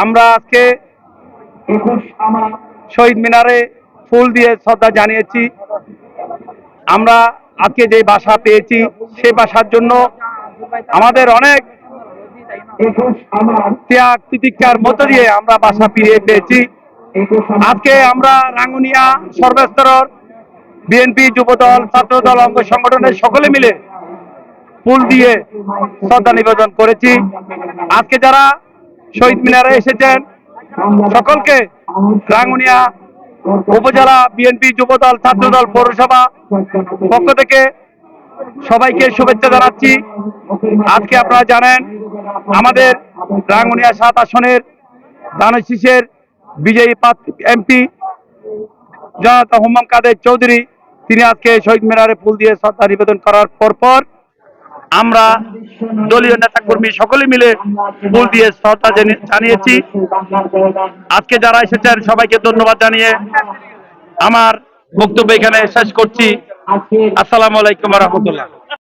আমরা আজকে শহীদ মিনারে ফুল দিয়ে শ্রদ্ধা জানিয়েছি। আমরা আজকে যে বাসা পেয়েছি সেই বাসার জন্য আমাদের অনেক ত্যাগ তিতিক্ষার মধ্য দিয়ে আমরা বাসা ফিরিয়ে পেয়েছি। আজকে আমরা রাঙ্গুনিয়া সর্বস্তরের বিএনপি, যুবদল, ছাত্রদল, অঙ্গ সংগঠনের সকলে মিলে ফুল দিয়ে শ্রদ্ধা নিবেদন করেছি। আজকে যারা শহীদ মিনারে এসেছেন সকলকে রাঙ্গুনিয়া উপজেলা বিএনপি, যুবদল, ছাত্রদল, পৌরসভা পক্ষ থেকে সবাইকে শুভেচ্ছা জানাচ্ছি। আজকে আপনারা জানেন আমাদের রাঙ্গুনিয়া ৭ আসনের ধানশীষের বিজয়ী এমপি জনতা হুম্মাম কাদের চৌধুরী তিনি আজকে শহীদ মিনারে ফুল দিয়ে শ্রদ্ধা নিবেদন করার পর আমরা দলীয় নেতাকর্মী সকলে মিলে ফুল দিয়ে শ্রদ্ধা জানিয়েছি। আজকে যারা এসেছেন সবাইকে ধন্যবাদ জানিয়ে আমার বক্তব্য এখানে শেষ করছি। আসসালামু আলাইকুম ওয়া রাহমাতুল্লাহ।